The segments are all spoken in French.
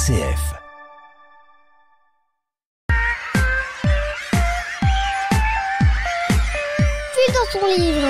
RCF. Puis dans ton livre,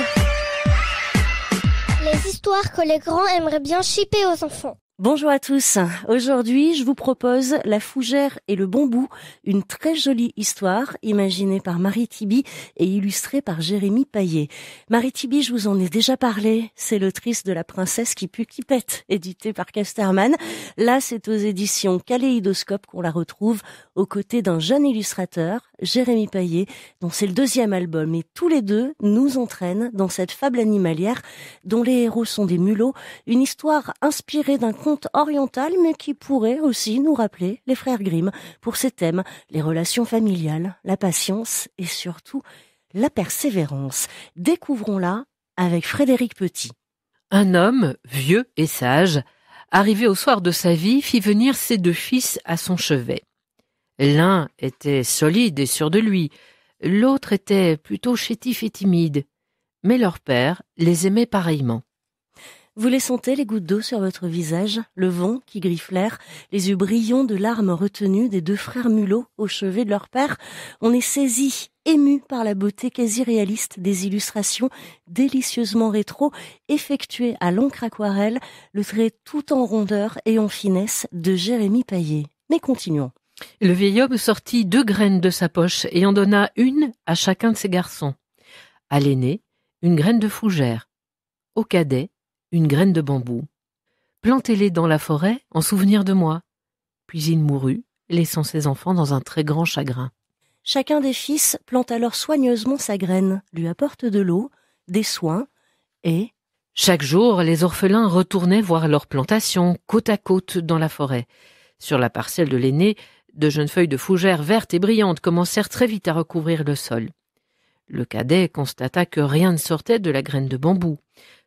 les histoires que les grands aimeraient bien chipper aux enfants. Bonjour à tous. Aujourd'hui, je vous propose La Fougère et le Bambou, une très jolie histoire imaginée par Marie Thiby et illustrée par Jérémy Payet. Marie Thiby, je vous en ai déjà parlé, c'est l'autrice de La Princesse qui pue qui pète, éditée par Casterman. Là, c'est aux éditions Kaléidoscope qu'on la retrouve aux côtés d'un jeune illustrateur, Jérémy Payet, dont c'est le deuxième album. Et tous les deux nous entraînent dans cette fable animalière dont les héros sont des mulots, une histoire inspirée d'un conte oriental, mais qui pourrait aussi nous rappeler les frères Grimm pour ses thèmes, les relations familiales, la patience et surtout la persévérance. Découvrons-la avec Frédéric Petit. Un homme, vieux et sage, arrivé au soir de sa vie, fit venir ses deux fils à son chevet. L'un était solide et sûr de lui, l'autre était plutôt chétif et timide, mais leur père les aimait pareillement. Vous les sentez, les gouttes d'eau sur votre visage, le vent qui griffe l'air, les yeux brillants de larmes retenues des deux frères mulots au chevet de leur père. On est saisi, ému par la beauté quasi réaliste des illustrations délicieusement rétro, effectuées à l'encre aquarelle, le trait tout en rondeur et en finesse de Jérémy Payet. Mais continuons. Le vieil homme sortit 2 graines de sa poche et en donna une à chacun de ses garçons. À l'aîné, une graine de fougère. Au cadet, une graine de bambou. Plantez-les dans la forêt en souvenir de moi. Puis il mourut, laissant ses enfants dans un très grand chagrin. Chacun des fils plante alors soigneusement sa graine, lui apporte de l'eau, des soins et... Chaque jour, les orphelins retournaient voir leur plantation, côte à côte dans la forêt. Sur la parcelle de l'aîné, de jeunes feuilles de fougère vertes et brillantes commencèrent très vite à recouvrir le sol. Le cadet constata que rien ne sortait de la graine de bambou.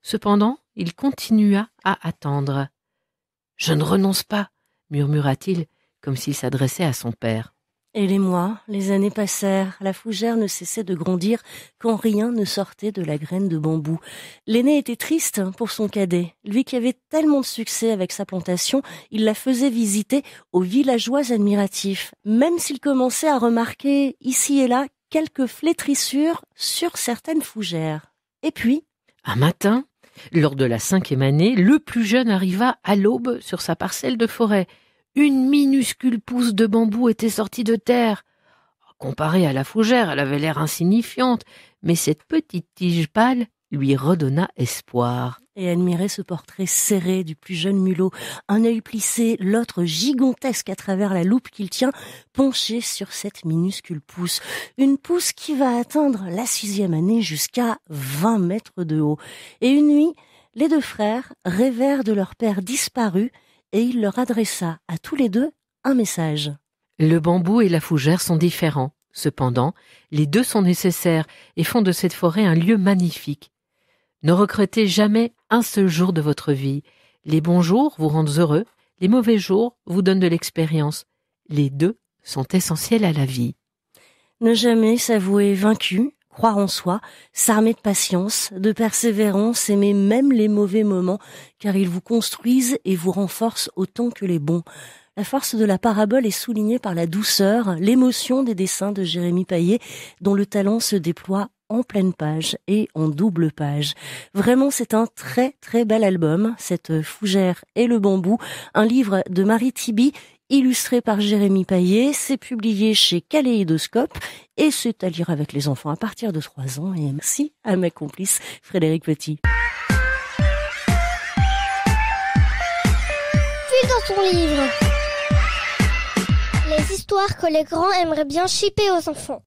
Cependant, il continua à attendre. « Je ne renonce pas » murmura-t-il, comme s'il s'adressait à son père. Et les mois, les années passèrent, la fougère ne cessait de grandir quand rien ne sortait de la graine de bambou. L'aîné était triste pour son cadet. Lui qui avait tellement de succès avec sa plantation, il la faisait visiter aux villageois admiratifs, même s'il commençait à remarquer ici et là quelques flétrissures sur certaines fougères. Et puis, un matin, lors de la 5e année, le plus jeune arriva à l'aube sur sa parcelle de forêt. Une minuscule pousse de bambou était sortie de terre. Comparée à la fougère, elle avait l'air insignifiante, mais cette petite tige pâle lui redonna espoir. Et admirait ce portrait serré du plus jeune mulot, un œil plissé, l'autre gigantesque à travers la loupe qu'il tient, penché sur cette minuscule pousse. Une pousse qui va atteindre la 6e année jusqu'à 20 mètres de haut. Et une nuit, les deux frères rêvèrent de leur père disparu et il leur adressa à tous les deux un message. Le bambou et la fougère sont différents. Cependant, les deux sont nécessaires et font de cette forêt un lieu magnifique. Ne regrettez jamais un seul jour de votre vie. Les bons jours vous rendent heureux, les mauvais jours vous donnent de l'expérience. Les deux sont essentiels à la vie. Ne jamais s'avouer vaincu, croire en soi, s'armer de patience, de persévérance, aimer même les mauvais moments, car ils vous construisent et vous renforcent autant que les bons. La force de la parabole est soulignée par la douceur, l'émotion des dessins de Jérémy Payet, dont le talent se déploie en pleine page et en double page. Vraiment, c'est un très très bel album, cette fougère et le bambou, un livre de Marie Thiby, illustré par Jérémy Payet, c'est publié chez Kaléidoscope et c'est à lire avec les enfants à partir de 3 ans. Et merci à mes complices Frédéric Petit. Puis dans ton livre, les histoires que les grands aimeraient bien chipper aux enfants.